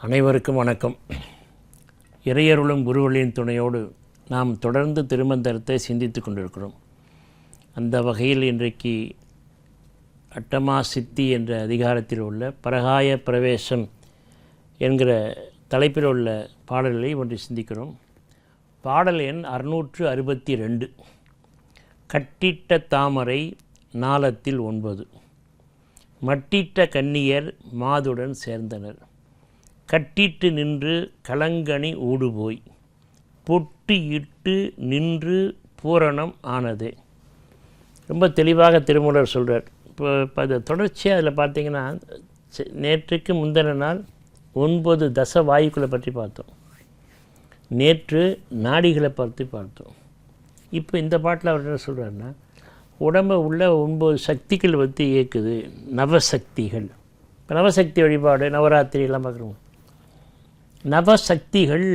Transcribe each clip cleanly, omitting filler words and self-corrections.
அனைவருக்கும் வணக்கம். இறையருளும் குருவழியின் துணையோடு நாம் தொடர்ந்து திருமந்திரத்தை சிந்தித்து கொண்டிருக்கிறோம். அந்த வகையில் இன்றைக்கு அட்டமா சித்தி என்ற அதிகாரத்தில் உள்ள பரகாய பிரவேசம் என்கிற தலைப்பில் உள்ள பாடல்களை ஒன்று சிந்திக்கிறோம். பாடல் எண் 662. கட்டிட்ட தாமரை நாளத்தில் 9, மட்டிட்ட கன்னியர் மாதுடன் சேர்ந்தனர். கட்டிட்டு நின்று களங்கனி ஊடுபோய், பொட்டு இட்டு நின்று பூரணம் ஆனதே. ரொம்ப தெளிவாக திருமூலர் சொல்கிறார். இப்போ அது தொடர்ச்சியாக அதில் பார்த்திங்கன்னா, நேற்றுக்கு முந்தின நாள் 9 தச வாயுக்களை பற்றி பார்த்தோம். நேற்று நாடிகளை பற்றி பார்த்தோம். இப்போ இந்த பாட்டில் அவர் என்ன சொல்கிறாருன்னா, உடம்பை உள்ள 9 சக்திகள் பற்றி இயக்குது. நவசக்திகள். இப்போ நவசக்தி வழிபாடு நவராத்திரியெல்லாம் பார்க்குறோம். நவசக்திகள்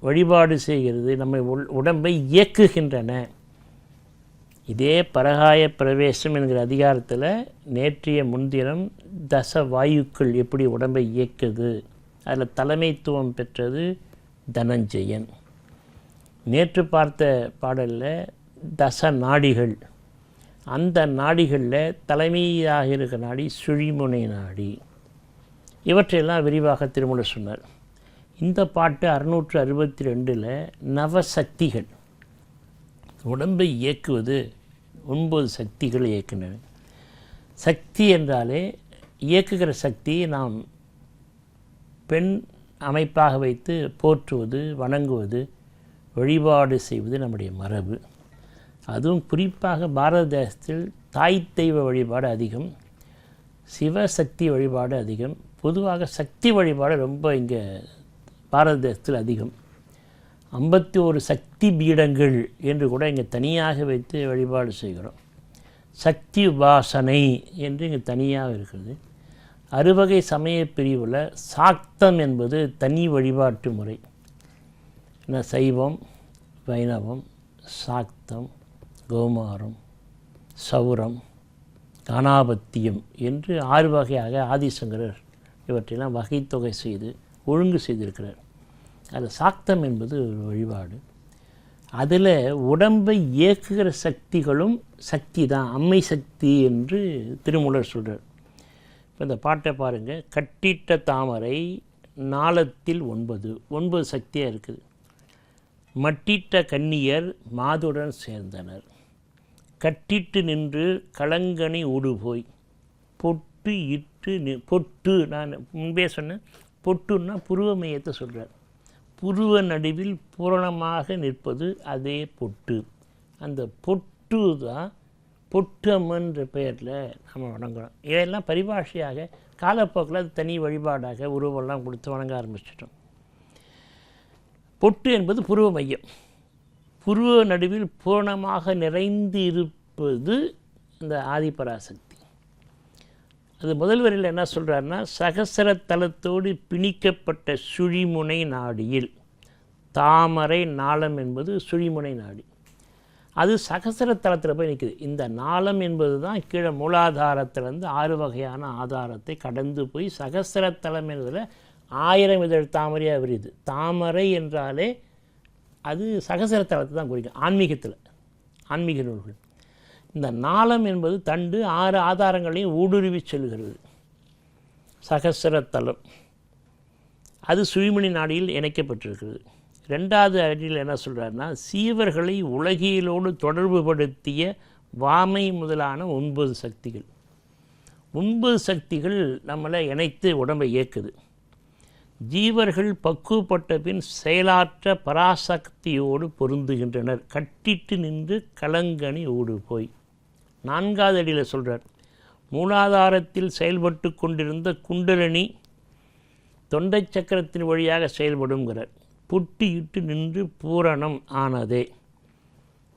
வழிபாடு செய்கிறது, நம்ம உடம்பை இயக்குகின்றன. இதே பரகாய பிரவேசம் என்கிற அதிகாரத்தில் நேற்றைய முன்தினம் தச வாயுக்கள் எப்படி உடம்பை இயக்குது, அதில் தலைமைத்துவம் பெற்றது தனஞ்சயன். நேற்று பார்த்த பாடலில் தச நாடிகள், அந்த நாடிகளில் தலைமையாக இருக்கிற நாடி சுழிமுனை நாடி. இவற்றையெல்லாம் விரிவாக திருமூலர் சொன்னார். இந்த பாட்டு 662 நவசக்திகள் உடம்பை இயக்குவது 9 சக்திகள் இயக்குகின்றன. சக்தி என்றாலே இயக்குகிற சக்தியை நாம் பெண் அமைப்பாக வைத்து போற்றுவது, வணங்குவது, வழிபாடு செய்வது நம்முடைய மரபு. அதுவும் குறிப்பாக பாரத தேசத்தில் தாய் தெய்வ வழிபாடு அதிகம், சிவசக்தி வழிபாடு அதிகம். பொதுவாக சக்தி வழிபாடு ரொம்ப இங்கே பாரத தேசத்தில் அதிகம். 51 சக்தி பீடங்கள் என்று கூட இங்கே தனியாக வைத்து வழிபாடு செய்கிறோம். சக்தி உபாசனை என்று இங்கே தனியாக இருக்கிறது. 6 வகை சமய பிரிவில் சாக்தம் என்பது தனி வழிபாட்டு முறை. சைவம், வைணவம், சாக்தம், கௌமாரம், சௌரம், கணாபத்தியம் என்று 6 வகையாக ஆதிசங்கரர் இவற்றையெல்லாம் வகைத்தொகை செய்து ஒழுங்கு செய்திருக்கிறார். அதில் சாக்தம் என்பது ஒரு வழிபாடு. அதில் உடம்பை இயக்குகிற சக்திகளும் சக்தி தான், அம்மை சக்தி என்று திருமூலர் சொல்கிறார். இப்போ இந்த பாட்டை பாருங்கள். கட்டிட்ட தாமரை நாளத்தில் 9 சக்தியாக இருக்குது. மட்டிட்ட கன்னியர் மாதுடன் சேர்ந்தனர். கட்டிட்டு நின்று களங்கனி ஊடுபோய், பொட்டு இட்டு பொட்டு, நான் முன்பே சொன்னேன், பொட்டுன்னா புருவ மையத்தை சொல்கிறார். புருவ நடுவில் பூரணமாக நிற்பது அதே பொட்டு. அந்த பொட்டு தான் பொட்டு அம்மன்ற பெயரில் நம்ம வணங்குறோம். இதெல்லாம் பரிபாஷையாக காலப்போக்கில் அது தனி வழிபாடாக உருவெல்லாம் கொடுத்து வணங்க ஆரம்பிச்சிட்டோம். பொட்டு என்பது புருவ மையம். புருவ நடுவில் பூரணமாக நிறைந்து இருப்பது இந்த ஆதிபராசக்தி. அது முதல் வரியில் என்ன சொல்கிறாருன்னா, சகசர தலத்தோடு பிணிக்கப்பட்ட சுழிமுனை நாடியில். தாமரை நாளம் என்பது சுழிமுனை நாடி. அது சகசர தலத்தில் போய் நிற்குது. இந்த நாளம் என்பது தான் கீழே மூலாதாரத்திலேருந்து 6 வகையான ஆதாரத்தை கடந்து போய் சகசர தலம் என்பதில் 1000 இதழ் தாமரையாக விரியுது. தாமரை என்றாலே அது சகசர தலத்தை தான் குறிக்கும் ஆன்மீகத்தில், ஆன்மீக நூல்கள். இந்த நாளம் என்பது தண்டு 6 ஆதாரங்களையும் ஊடுருவி செல்கிறது. சகசரத்தலம் அது சுழிமுனை நாடியில் இணைக்கப்பட்டிருக்கிறது. 2வது அடியில் என்ன சொல்கிறாருன்னா, சீவர்களை உலகியலோடு தொடர்புபடுத்திய வாமை முதலான 9 சக்திகள். 9 சக்திகள் நம்மளை இணைத்து உடம்பை இயக்குது. ஜீவர்கள் பக்குவப்பட்ட பின் செயலாற்ற பராசக்தியோடு பொருந்துகின்றனர். கட்டிட்டு நின்று களங்கனி ஊடு போய். 4வது அடியில் சொல்கிறார், மூலாதாரத்தில் செயல்பட்டு கொண்டிருந்த குண்டலினி தொண்டை சக்கரத்தின் வழியாக செயல்படுங்கிறார். புட்டு இட்டு நின்று பூரணம் ஆனதே.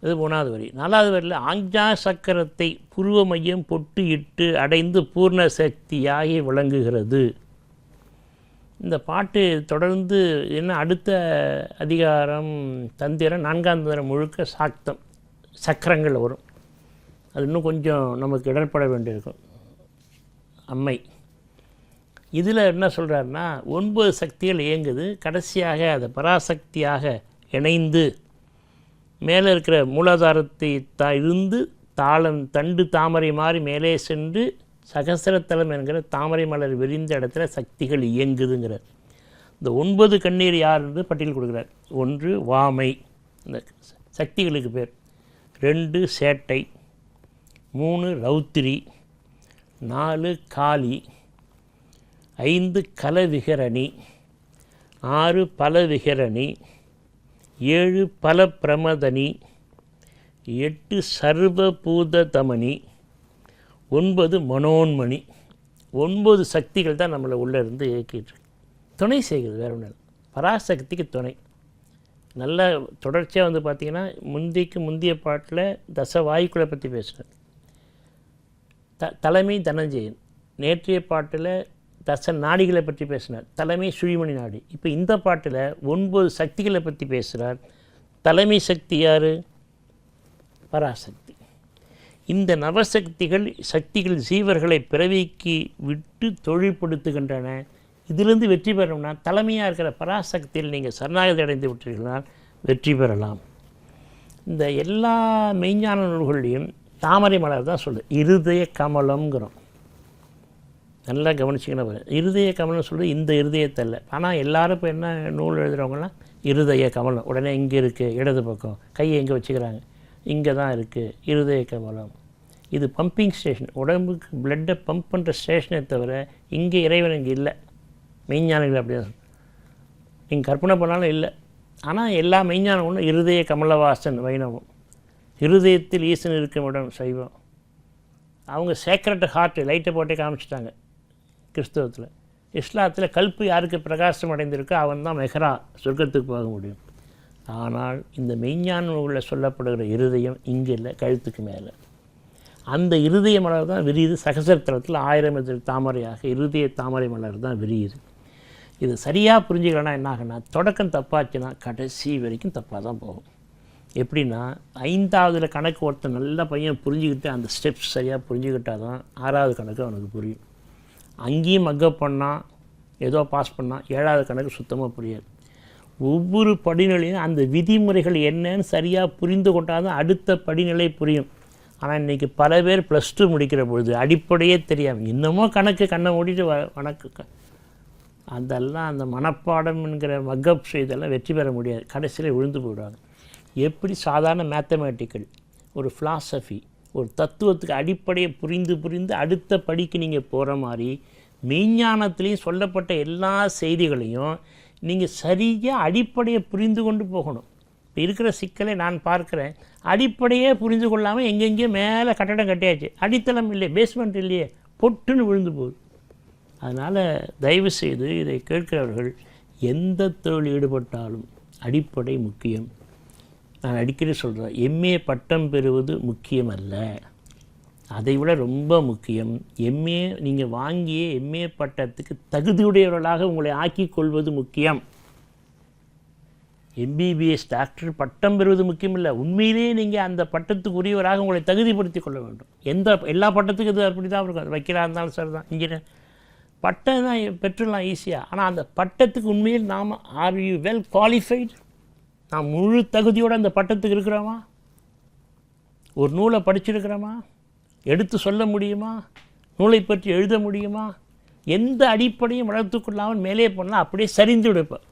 இது 3வது வரி. 4வது வரியில் ஆஞ்ஞா சக்கரத்தை புருவ மையம் பொட்டு இட்டு அடைந்து பூர்ண சக்தியாகி விளங்குகிறது. இந்த பாட்டு தொடர்ந்து என்ன, அடுத்த அதிகாரம் தந்திரம் 4ஆம் தந்திரம் முழுக்க சாக்தம் சக்கரங்கள் வரும். அது இன்னும் கொஞ்சம் நமக்கு இடர்பட வேண்டியிருக்கும். அம்மை இதில் என்ன சொல்கிறாருன்னா 9 சக்திகள் இயங்குது. கடைசியாக அதை பராசக்தியாக இணைந்து மேலே இருக்கிற மூலாதாரத்தை இருந்து தண்டு தாமரை மாதிரி மேலே சென்று சகசரத்தலம் என்கிற தாமரை மலர் விரிந்த இடத்துல சக்திகள் இயங்குதுங்கிறார். இந்த 9 கண்ணீர் யார் என்று பட்டியல் கொடுக்குறார். 1 வாமை, இந்த சக்திகளுக்கு பேர். 2 சேட்டை, 3 ரௌத்திரி, 4 காளி, 5 கலவிகரணி, 6 பலவிகரணி, 7 பலப்பிரமதனி, 8 சர்வபூததமனி, 9 மனோன்மணி. 9 சக்திகள் தான் நம்மளை உள்ளே இருந்து இயக்கிட்டு துணை செய்கிறது. வேறு ஒன்று பராசக்திக்கு துணை. நல்ல தொடர்ச்சியாக வந்து பார்த்திங்கன்னா முந்திய பாட்டில் வாயுக்களை பற்றி பேசுகிறேன். தலைமை தனஞ்சயன். நேற்றைய பாட்டில் நாடிகளை பற்றி பேசினார். தலைமை சுழிமணி நாடி. இப்போ இந்த பாட்டில் 9 சக்திகளை பற்றி பேசுகிறார். தலைமை சக்தி யார்? பராசக்தி. இந்த சக்திகள் ஜீவர்களை பிறவிக்கு விட்டு தொழில்படுத்துகின்றன. இதிலிருந்து வெற்றி பெறணும்னா தலைமையாக இருக்கிற பராசக்தியில் நீங்கள் சரணாகதி அடைந்து விட்டீர்களால் வெற்றி பெறலாம். இந்த எல்லா மெய்ஞான நூல்களையும் தாமரை மலர் தான் சொல்லுது. இருதய கமலம்ங்கிறோம். நல்லா கவனிச்சிங்கன்னா இருதய கமலம் சொல்லுது. இந்த இருதயத்தை இல்லை. ஆனால் எல்லோரும் இப்போ என்ன நூல் எழுதுகிறவங்களாம் இருதய கமலம் உடனே இங்கே இருக்குது, இடது பக்கம் கையை எங்கே வச்சுக்கிறாங்க, இங்கே தான் இருக்குது இருதய கமலம். இது பம்பிங் ஸ்டேஷன், உடம்புக்கு பிளட்டை பம்ப் பண்ணுற ஸ்டேஷனை தவிர இங்கே இறைவன் இங்கே இல்லை. மெய்ஞானிகள் அப்படி தான் நீங்கள் கற்பனை பண்ணாலும் இல்லை. ஆனால் எல்லா மெய்ஞானம் ஒன்று இருதய கமலவாசன் வைணவம், இருதயத்தில் ஈசன் இருக்கும் இடம் சைவம். அவங்க சேக்ரட் ஹார்ட்டு லைட்டை போட்டே காமிச்சிட்டாங்க கிறிஸ்தவத்தில். இஸ்லாத்தில் கல்பு யாருக்கு பிரகாசம் அடைந்திருக்கோ அவன் தான் மெஹரா சொர்க்கத்துக்கு போக முடியும். ஆனால் இந்த மெய்ஞான நூலில் சொல்லப்படுகிற இருதயம் இங்கே இல்லை, கழுத்துக்கு மேலே. அந்த இருதய மலர் தான் விரியுது. சகசரத்தலத்தில் 1000 இதழ் தாமரையாக இருதய தாமரை மலர் தான் விரியுது. இது சரியாக புரிஞ்சுக்கலன்னா என்ன ஆகுனா, தொடக்கம் தப்பாச்சுன்னா கடைசி வரைக்கும் தப்பாக தான் போகும். எப்படின்னா 5ஆவதுல கணக்கு ஒருத்தன் நல்ல பையன் புரிஞ்சுக்கிட்டு அந்த ஸ்டெப்ஸ் சரியாக புரிஞ்சுக்கிட்டால் தான் 6ஆவது கணக்கு அவனுக்கு புரியும். அங்கேயும் மக்கப் பண்ணால் ஏதோ பாஸ் பண்ணால் 7ஆவது கணக்கு சுத்தமாக புரியாது. ஒவ்வொரு படிநிலையும் அந்த விதிமுறைகள் என்னன்னு சரியாக புரிந்து கொண்டால் தான் அடுத்த படிநிலை புரியும். ஆனால் இன்றைக்கி பல பேர் +2 முடிக்கிற பொழுது அடிப்படையே தெரியாமல் இன்னமும் கண்ணை மூடிட்டு அதெல்லாம் அந்த மனப்பாடம் என்கிற மக்கப் செய்தெல்லாம் வெற்றி பெற முடியாது. கடைசியில் விழுந்து போயிடுவாங்க. எப்படி சாதாரண மேத்தமேட்டிக்கல் ஒரு ஃபிலாசபி ஒரு தத்துவத்துக்கு அடிப்படையை புரிந்து அடுத்த படிக்கு நீங்கள் போகிற மாதிரி மெய்ஞானத்துலேயும் சொல்லப்பட்ட எல்லா செய்திகளையும் நீங்கள் சரியாக அடிப்படையை புரிந்து கொண்டு போகணும். இப்போ இருக்கிற சிக்கலை நான் பார்க்குறேன். அடிப்படையே புரிந்து கொள்ளாமல் எங்கெங்கேயோ மேலே கட்டடம் கட்டியாச்சு, அடித்தளம் இல்லையே, பேஸ்மெண்ட் இல்லையே, பொட்டுன்னு விழுந்து போகுது. அதனால் தயவுசெய்து இதை கேட்கிறவர்கள் எந்த தொழில் ஈடுபட்டாலும் அடிப்படை முக்கியம். நான் அடிக்கடி சொல்கிறேன், எம்ஏ பட்டம் பெறுவது முக்கியம் அல்ல, அதை விட ரொம்ப முக்கியம் எம்ஏ நீங்கள் வாங்கிய எம்ஏ பட்டத்துக்கு தகுதியுடையவர்களாக உங்களை ஆக்கிக் கொள்வது முக்கியம். எம்பிபிஎஸ் டாக்டர் பட்டம் பெறுவது முக்கியம் இல்லை, உண்மையிலேயே நீங்கள் அந்த பட்டத்துக்கு உரியவராக உங்களை தகுதிப்படுத்தி கொள்ள வேண்டும். எல்லா பட்டத்துக்கும் இது அப்படி தான் இருக்கும். வைக்கிறா இருந்தாலும் சரி தான், இன்ஜினியர் பட்டம் தான் பெற்றுடலாம் ஈஸியாக. ஆனால் அந்த பட்டத்துக்கு உண்மையில் நாம் ஆர் யூ வெல் குவாலிஃபைடு, நாம் முழு தகுதியோடு அந்த பட்டத்துக்கு இருக்கிறோமா, ஒரு நூலை படிச்சிருக்கிறோமா, எடுத்து சொல்ல முடியுமா, நூலை பற்றி எழுத முடியுமா, எந்த அடிப்படையும் வளர்த்துக்கொள்ளாமல் மேலே போனால் அப்படியே சரிந்து விடுப்போம்,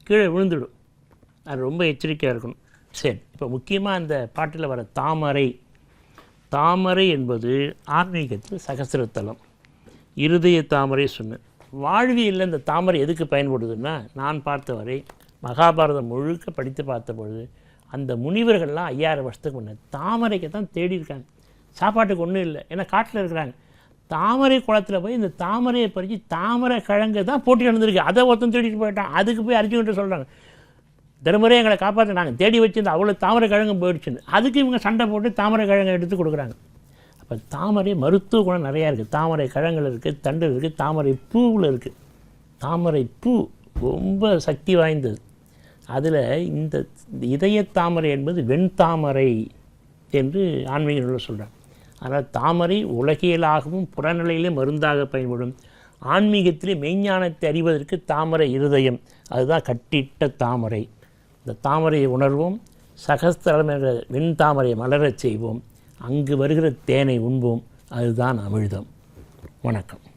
கீழே விழுந்துடும். அது ரொம்ப எச்சரிக்கையாக இருக்கணும். சரி, இப்போ முக்கியமாக அந்த பாட்டில் வர தாமரை என்பது ஆன்மீகத்தில் சகசிரத்தலம், இருதய தாமரை சொன்னேன். வாழ்வியலில் இந்த தாமரை எதுக்கு பயன்படுதுன்னா, நான் பார்த்தவரை மகாபாரதம் முழுக்க படித்து பார்த்த பொழுது அந்த முனிவர்கள்லாம் 5000 வருஷத்துக்கு முன்னே தாமரைக்கு தான் தேடி இருக்காங்க. சாப்பாட்டுக்கு ஒன்றும் இல்லை, ஏன்னா காட்டில் இருக்கிறாங்க. தாமரை குளத்தில் போய் இந்த தாமரையை பறித்து தாமரை கிழங்கு தான் போட்டி நடந்திருக்கு. அதை ஒருத்தன் தேடிட்டு போயிட்டான். அதுக்கு போய் அர்ஜுன்கிட்ட சொல்கிறாங்க, தர்மரே எங்களை காப்பாற்ற, நாங்கள் தேடி வச்சுருந்தோம், அவ்வளோ தாமரை கிழங்கு போயிடுச்சுன்னு. அதுக்கு இவங்க சண்டை போட்டு தாமரை கிழங்கை எடுத்து கொடுக்குறாங்க. அப்போ தாமரை மருத்துவ குணம் நிறையா இருக்குது. தாமரை கிழங்குல இருக்குது, தண்டு இருக்குது, தாமரை பூவில் இருக்குது. தாமரை பூ ரொம்ப சக்தி வாய்ந்தது. அதில் இந்த இதய தாமரை என்பது வெண்தாமரை என்று ஆன்மீக நூலில் சொல்கிறாங்க. அதனால் தாமரை உலகியலாகவும் புறநிலையிலே மருந்தாக பயன்படும். ஆன்மீகத்திலே மெய்ஞானத்தை அறிவதற்கு தாமரை இருதயம், அதுதான் கட்டிட்ட தாமரை. இந்த தாமரையை உணர்வோம், சகஸ்திரம் என்ற வெண்தாமரை மலரச் செய்வோம், அங்கு வருகிற தேனை உண்போம், அதுதான் அமிழ்தம். வணக்கம்.